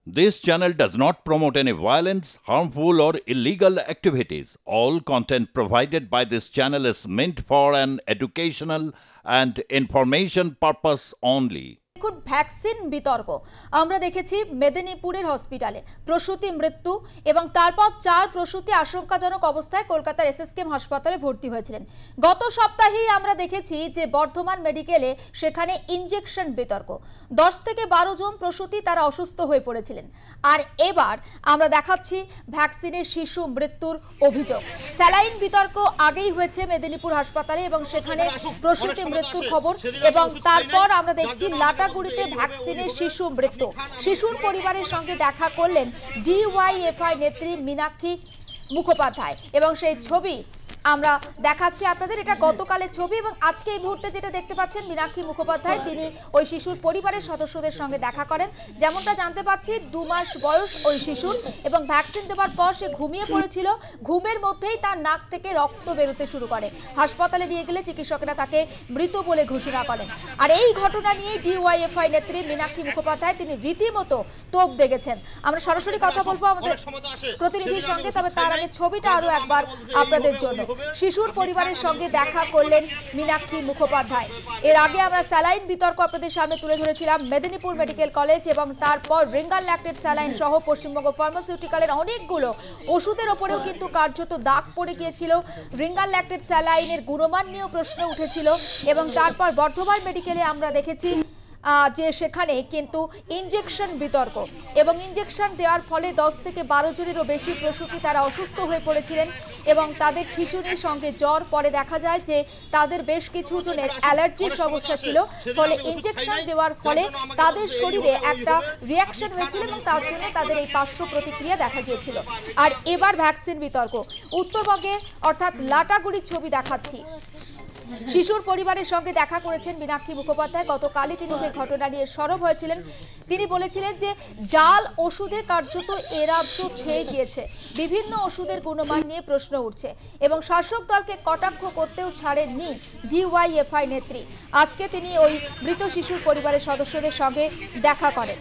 This channel does not promote any violence, harmful, or illegal activities. All content provided by this channel is meant for an educational and information purpose only. দেখুন, vaccine বিতর্ক আমরা দেখেছি মেদিনীপুরের হসপিটালে প্রসূতি মৃত্যু এবং তারপর 4 প্রসূতি আশঙ্কাজনক অবস্থায় কলকাতার এসএসকেএম হাসপাতালে ভর্তি হয়েছিলেন। গত সপ্তাহেই আমরা দেখেছি যে বর্ধমান মেডিকেলে সেখানে ইনজেকশন বিতর্ক 10 থেকে 12 জন প্রসূতি তারা অসুস্থ হয়ে পড়েছিলেন। আর এবার আমরা দেখাচ্ছি ভ্যাকসিনের শিশু মৃত্যুর অভিযোগ। স্যালাইন বিতর্ক আগেই হয়েছে মেদিনীপুর হাসপাতালে এবং সেখানে প্রসূতি মৃত্যুর খবর এবং তারপর আমরা দেখছি লাটাগুড়িতে ভ্যাকসিনের শিশু মৃত্যু। শিশুর পরিবারের সঙ্গে দেখা করলেন ডিওয়াইএফআই নেত্রী মীনাক্ষী মুখোপাধ্যায় এবং সেই ছবি আমরা দেখাচ্ছি আপনাদের। এটা গতকালের ছবি এবং আজকে এই মুহূর্তে যেটা দেখতে পাচ্ছেন মীনাক্ষী মুখোপাধ্যায় তিনি ওই শিশুর পরিবারের সদস্যদের সঙ্গে দেখা করেন। যেমনটা জানতে পাচ্ছি 2 মাস বয়স ওই শিশুর এবং ভ্যাকসিন দেওয়ার পর সে ঘুমিয়ে পড়েছিল। ঘুমের মধ্যেই তার নাক থেকে রক্ত বেরোতে শুরু করে। হাসপাতালে নিয়ে গেলে চিকিৎসকেরা তাকে মৃত বলে ঘোষণা করেন। আর এই ঘটনা নিয়ে ডিওয়াইএফআই নেত্রী মীনাক্ষী মুখোপাধ্যায় তিনি রীতিমতো তোপ দেখেছেন। আমরা সরাসরি কথা বলবো আমাদের প্রতিনিধির সঙ্গে, তবে তার আগে ছবিটা আরো একবার আপনাদের জন্য। শিশুর পরিবারের সঙ্গে দেখা করলেন মীনাক্ষী মুখোপাধ্যায়। এর আগে আমরা স্যালাইন বিতর্ক আপনাদের সামনে তুলে ধরেছিলাম মেদিনীপুর মেডিকেল কলেজ এবং তারপর রিঙ্গার ল্যাক্টেড স্যালাইন সহ পশ্চিমবঙ্গ ফার্মাসিউটিক্যালের অনেকগুলো ওষুধের ওপরেও কিন্তু কার্যত দাগ পড়ে গিয়েছিল। রিঙ্গার ল্যাক্টেড স্যালাইনের গুণমান নিয়েও প্রশ্ন উঠেছিল এবং তারপর বর্ধমান মেডিকেলে আমরা দেখেছি যে সেখানে কিন্তু ইনজেকশন বিতর্ক এবং ইনজেকশন দেওয়ার ফলে 10 থেকে 12 জনেরও বেশি প্রসূতি তারা অসুস্থ হয়ে পড়েছিলেন এবং তাদের খিঁচুনির সঙ্গে জ্বর। পরে দেখা যায় যে তাদের বেশ কিছু জনের অ্যালার্জির সমস্যা ছিল, ফলে ইনজেকশন দেওয়ার ফলে তাদের শরীরে একটা রিয়াকশন হয়েছিল এবং তার জন্য তাদের এই পার্শ্ব প্রতিক্রিয়া দেখা গিয়েছিল। আর এবার ভ্যাকসিন বিতর্ক উত্তরবঙ্গে অর্থাৎ লাটাগুড়ির ছবি দেখাচ্ছি। শিশুর পরিবারের সঙ্গে দেখা করেছেন মীনাক্ষী মুখোপাধ্যায়। গতকালই তিনি সেই ঘটনা নিয়ে সরব হয়েছিলেন। তিনি বলেছিলেন যে জাল ওষুধে কার্যত এ রাজ্য ছেয়ে গিয়েছে, বিভিন্ন ওষুধের গুণমান নিয়ে প্রশ্ন উঠছে এবং শাসক দলকে কটাক্ষ করতেও ছাড়েননি ডিওয়াইএফআই নেত্রী। আজকে তিনি ওই মৃত শিশুর পরিবারের সদস্যদের সঙ্গে দেখা করেন।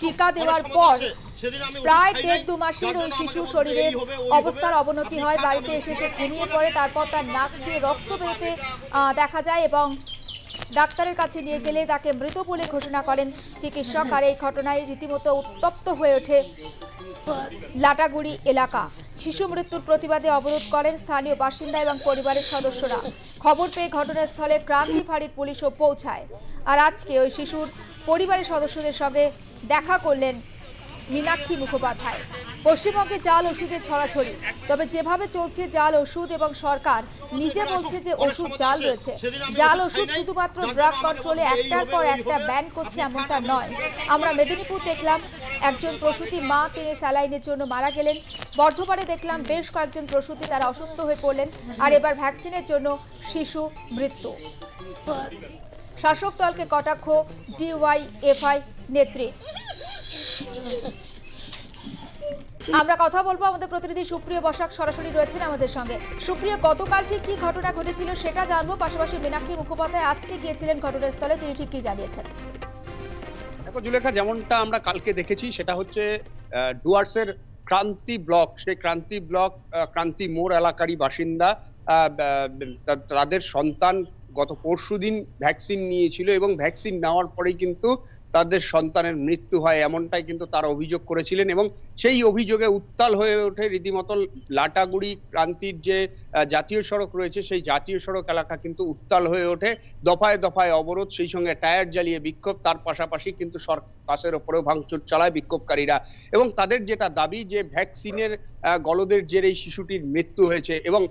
টিকা দেওয়ার পর প্রায় 1.5-2 মাসের ওই শিশু শরীরের অবস্থার অবনতি হয়। বাড়িতে এসে সে ঘুমিয়ে পড়ে, তারপর তার নাক দিয়ে রক্ত বেরোতে দেখা যায় এবং ডাক্তারের কাছে নিয়ে গেলে তাকে মৃত বলে ঘোষণা করেন চিকিৎসক। আর এই ঘটনায় রীতিমতো উত্তপ্ত হয়ে ওঠে লাটাগুড়ি এলাকা। শিশু মৃত্যুর প্রতিবাদে অবরোধ করেন স্থানীয় বাসিন্দা এবং পরিবারের সদস্যরা। খবর পেয়ে ঘটনাস্থলে ক্রান্তি ফাঁড়ির পুলিশও পৌঁছায়। আর আজকে ওই শিশুর পরিবারের সদস্যদের সঙ্গে দেখা করলেন মীনাক্ষী মুখোপাধ্যায়। পশ্চিমবঙ্গে জাল ওষুধের ছড়াছড়ি, তবে যেভাবে চলছে জাল ওষুধ এবং সরকার নিজে বলছে যে ওষুধ জাল রয়েছে, জাল ওষুধ শুধুমাত্র ড্রাগ কন্ট্রোলে একটার পর একটা ব্যান করছে এমনটা নয়। আমরা মেদিনীপুর দেখলাম একজন প্রসূতি মা তিনি স্যালাইনের জন্য মারা গেলেন। বর্ধমানে দেখলাম বেশ কয়েকজন প্রসূতি তারা অসুস্থ হয়ে পড়লেন। আর এবার ভ্যাকসিনের জন্য শিশু মৃত্যু। শাসক দলকে কটাক্ষ ডিওয়াইএফআই নেত্রীর। আমরা কথা বলবো আমাদের প্রতিনিধি সুপ্রিয় বসাক সরাসরি রয়েছেন আমাদের সঙ্গে। সুপ্রিয়, গতকাল ঠিক কি ঘটনা ঘটেছিল সেটা জানবো, পাশাপাশি মীনাক্ষী মুখোপাধ্যায় আজকে গিয়েছিলেন ঘটনাস্থলে, তিনি ঠিক কি জানিয়েছেন? দেখো জুলেখা, যেমনটা আমরা কালকে দেখেছি সেটা হচ্ছে ডুয়ার্সের ক্রান্তি ব্লক, সেই ক্রান্তি ব্লক ক্রান্তি মোড় এলাকারই বাসিন্দা। তাদের সন্তান গত পরশুদিন ভ্যাকসিন নিয়েছিল এবং ভ্যাকসিন নেওয়ার পরেই কিন্তু তাদের সন্তানের মৃত্যু হয়, এমনটাই কিন্তু তারা অভিযোগ করেছিলেন এবং সেই অভিযোগে উত্তাল হয়ে ওঠে রীতিমতো লাটাগুড়ি ক্রান্তির যে জাতীয় সড়ক রয়েছে সেই জাতীয় সড়ক এলাকা কিন্তু উত্তাল হয়ে ওঠে। দফায় দফায় অবরোধ, সেই সঙ্গে টায়ার জ্বালিয়ে বিক্ষোভ, তার পাশাপাশি কিন্তু বাসের ওপরেও ভাঙচুর চালায় বিক্ষোভকারীরা এবং তাদের যেটা দাবি যে ভ্যাকসিনের গলদের জেরেই শিশুটির মৃত্যু হয়েছে। এবং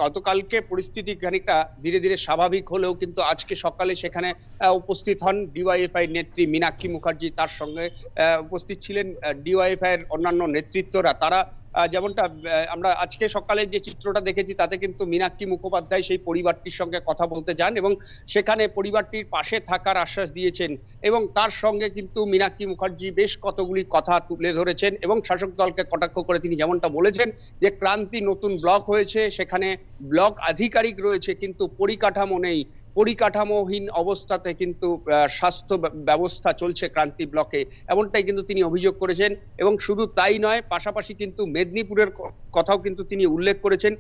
গতকালকে পরিস্থিতি খানিকটা ধীরে ধীরে স্বাভাবিক হলেও কিন্তু আজকে সকালে সেখানে উপস্থিত হন ডিওয়াইএফআই নেত্রী মীনাক্ষী মুখার্জি, তার সঙ্গে উপস্থিত ছিলেন ডিওয়াইএফআই এর অন্যান্য নেতৃত্বরা। তারা যেমনটা আমরা আজকে সকালে যে চিত্রটা দেখেছি তাতে কিন্তু মীনাক্ষী মুখোপাধ্যায় সেই পরিবারটির সঙ্গে কথা বলতে যান এবং সেখানে পরিবারটির পাশে থাকার আশ্বাস দিয়েছেন এবং তার সঙ্গে কিন্তু মীনাক্ষী মুখার্জি বেশ কতগুলি কথা তুলে ধরেছেন এবং শাসক দলকে কটাক্ষ করে তিনি যেমনটা বলেছেন যে ক্রান্তি নতুন ব্লক হয়েছে, সেখানে ব্লক আধিকারিক রয়েছে কিন্তু পরিকাঠামো নেই। পরিকাঠামোহীন অবস্থাতে কিন্তু স্বাস্থ্য ব্যবস্থা চলছে ক্রান্তি ব্লকে, এমনটাই কিন্তু তিনি অভিযোগ করেছেন। এবং শুধু তাই নয়, পাশাপাশি কিন্তু মেদিনীপুরের কথাও কিন্তু তিনি উল্লেখ করেছেন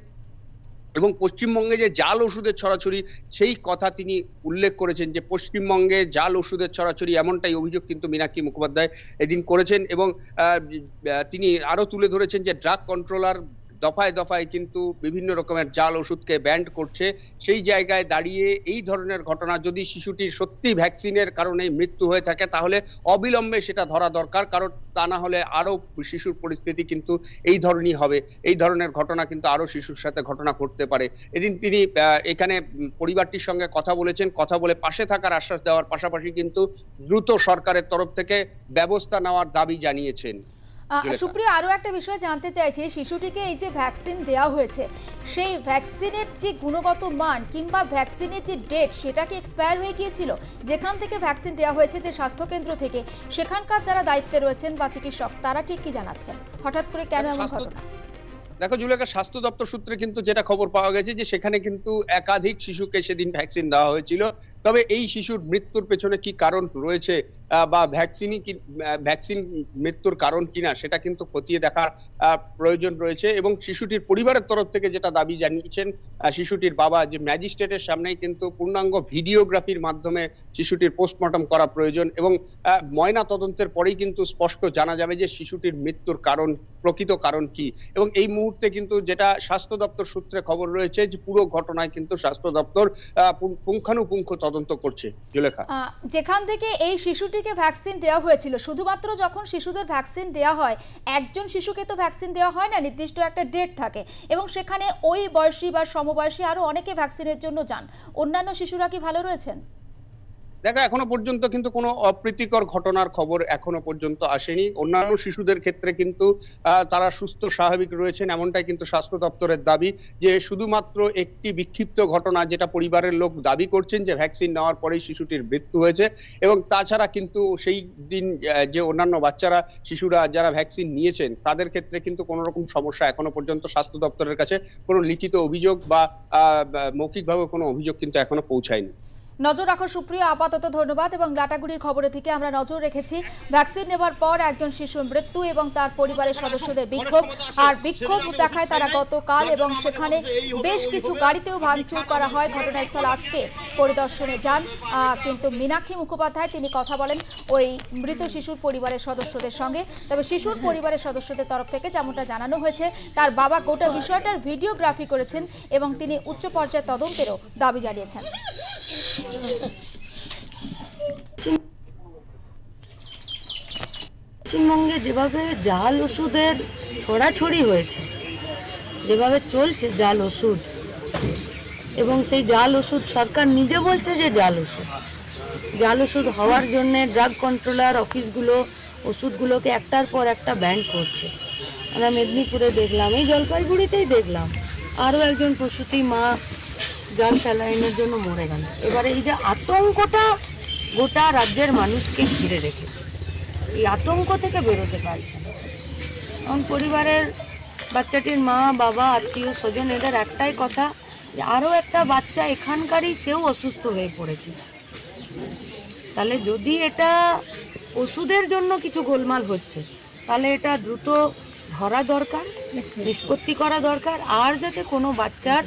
এবং পশ্চিমবঙ্গে যে জাল ওষুধের ছড়াছড়ি সেই কথা তিনি উল্লেখ করেছেন, যে পশ্চিমবঙ্গে জাল ওষুধের ছড়াছড়ি, এমনটাই অভিযোগ কিন্তু মীনাক্ষী মুখোপাধ্যায় এদিন করেছেন। এবং তিনি আরো তুলে ধরেছেন যে ড্রাগ কন্ট্রোলার দফায় দফায় কিন্তু বিভিন্ন রকমের জাল ওষুধকে ব্যান্ড করছে। সেই জায়গায় দাঁড়িয়ে এই ধরনের ঘটনা, যদি শিশুটির সত্যি ভ্যাকসিনের কারণে মৃত্যু হয়ে থাকে তাহলে অবিলম্বে সেটা ধরা দরকার, কারণ তা না হলে আরো শিশুর পরিস্থিতি কিন্তু এই ধরনের হবে। এই ধরনের ঘটনা কিন্তু আরো শিশুর সাথে ঘটনা ঘটতে পারে। এদিন তিনি এখানে পরিবারটির সঙ্গে কথা বলেছেন, কথা বলে পাশে থাকার আশ্বাস দেওয়ার পাশাপাশি কিন্তু দ্রুত সরকারের তরফ থেকে ব্যবস্থা নেওয়ার দাবি জানিয়েছেন। সুপ্রিয়, আরো একটা বিষয় জানতে চাইছি, শিশুটিকে এই যে ভ্যাকসিন দেওয়া হয়েছে সেই ভ্যাকসিনের যে গুণগত মান কিংবা ভ্যাকসিনের যে ডেট সেটা কি এক্সপায়ার হয়ে গিয়েছিল? যেখান থেকে ভ্যাকসিন দেওয়া হয়েছে, যে স্বাস্থ্যকেন্দ্র থেকে, সেখানকার যারা দায়িত্বে রয়েছেন বা চিকিৎসক তারা ঠিক কি জানাচ্ছেন? হঠাৎ করে কেন এমন ঘটনা? দেখো জুলেখা, স্বাস্থ্য দপ্তর সূত্রে কিন্তু যেটা খবর পাওয়া গেছে যে সেখানে কিন্তু একাধিক শিশুকে সেদিন ভ্যাকসিন দেওয়া হয়েছিল। তবে এই শিশুর মৃত্যুর পেছনে কি কারণ রয়েছে বা ভ্যাকসিন মৃত্যুর কারণ কিনা সেটা কিন্তু খতিয়ে দেখার প্রয়োজন রয়েছে। এবং শিশুটির পরিবারের তরফ থেকে যেটা দাবি জানিয়েছেন শিশুটির বাবা, যে ম্যাজিস্ট্রেটের সামনেই কিন্তু পূর্ণাঙ্গ ভিডিওগ্রাফির মাধ্যমে শিশুটির পোস্টমর্টম করা প্রয়োজন এবং ময়না তদন্তের পরেই কিন্তু স্পষ্ট জানা যাবে যে শিশুটির মৃত্যুর কারণ, প্রকৃত কারণ কি। এবং এই মুহূর্তে কিন্তু যেটা স্বাস্থ্য দপ্তর সূত্রে খবর রয়েছে যে পুরো ঘটনায় কিন্তু স্বাস্থ্য দপ্তর পুঙ্খানুপুঙ্খ তদন্ত করছে। জুলেখা, যেখান থেকে এই শিশুটিকে ভ্যাকসিন দেওয়া হয়েছিল, শুধুমাত্র যখন শিশুদের ভ্যাকসিন দেওয়া হয়, একজন শিশুকে তো ভ্যাকসিন দেওয়া হয় না, নির্দিষ্ট একটা ডেট থাকে এবং সেখানে ওই বয়সী বা সমবয়সী আরো অনেকে ভ্যাকসিনের জন্য যান। অন্যান্য শিশুরা কি ভালো রয়েছেন? দেখো, এখনো পর্যন্ত কিন্তু কোনো অপ্রীতিকর ঘটনার খবর এখনো পর্যন্ত আসেনি। অন্যান্য শিশুদের ক্ষেত্রে কিন্তু তারা সুস্থ স্বাভাবিক রয়েছেন, এমনটাই কিন্তু স্বাস্থ্য দপ্তরের দাবি। যে শুধুমাত্র একটি বিক্ষিপ্ত ঘটনা, যেটা পরিবারের লোক দাবি করছেন যে ভ্যাকসিন নেওয়ার পরেই শিশুটির মৃত্যু হয়েছে। এবং তাছাড়া কিন্তু সেই দিন যে অন্যান্য বাচ্চারা, শিশুরা যারা ভ্যাকসিন নিয়েছেন তাদের ক্ষেত্রে কিন্তু কোনো রকম সমস্যা এখনো পর্যন্ত স্বাস্থ্য দপ্তরের কাছে কোনো লিখিত অভিযোগ বা মৌখিকভাবে কোনো অভিযোগ কিন্তু এখনো পৌঁছায়নি। নজর রাখো সুপ্রিয়, আপাতত ধন্যবাদ। এবং লাটাগুড়ির খবরে থেকে আমরা নজর রেখেছি ভ্যাকসিন নেবার পর একজন শিশুর মৃত্যু এবং তার পরিবারের সদস্যদের বিক্ষোভ। আর বিক্ষোভ দেখায় তারা গতকাল, এবং সেখানে বেশ কিছু গাড়িতেও ভাঙচুর করা হয়। ঘটনাস্থল আজকে পরিদর্শনে যান কিন্তু মীনাক্ষী মুখোপাধ্যায়, তিনি কথা বলেন ওই মৃত শিশুর পরিবারের সদস্যদের সঙ্গে। তবে শিশুর পরিবারের সদস্যদের তরফ থেকে যেমনটা জানানো হয়েছে, তার বাবা গোটা বিষয়টার ভিডিওগ্রাফি করেছেন এবং তিনি উচ্চ পর্যায়ের তদন্তেরও দাবি জানিয়েছেন। পশ্চিমবঙ্গে যেভাবে জাল ওষুধের ছড়াছড়ি হয়েছে, যেভাবে চলছে জাল ওষুধ, এবং সেই জাল ওষুধ সরকার নিজে বলছে যে জাল ওষুধ হওয়ার জন্য ড্রাগ কন্ট্রোলার অফিসগুলো ওষুধগুলোকে একটার পর একটা ব্যান করছে। আমরা মেদিনীপুরে দেখলাম, এই জলপাইগুড়িতেই দেখলাম, আরও একজন প্রসূতি মা জাল স্যালাইনের জন্য মরে গেল। এবারে এই যে আতঙ্কটা গোটা রাজ্যের মানুষকে ঘিরে রেখে, এই আতঙ্ক থেকে বেরোতে পারছে না। কারণ পরিবারের বাচ্চাটির মা, বাবা, আত্মীয় স্বজন, এদের একটাই কথা যে আরও একটা বাচ্চা এখানকারই, সেও অসুস্থ হয়ে পড়েছে। তাহলে যদি এটা ওষুধের জন্য কিছু গোলমাল হচ্ছে, তাহলে এটা দ্রুত ধরা দরকার, নিষ্পত্তি করা দরকার, আর যাতে কোনো বাচ্চার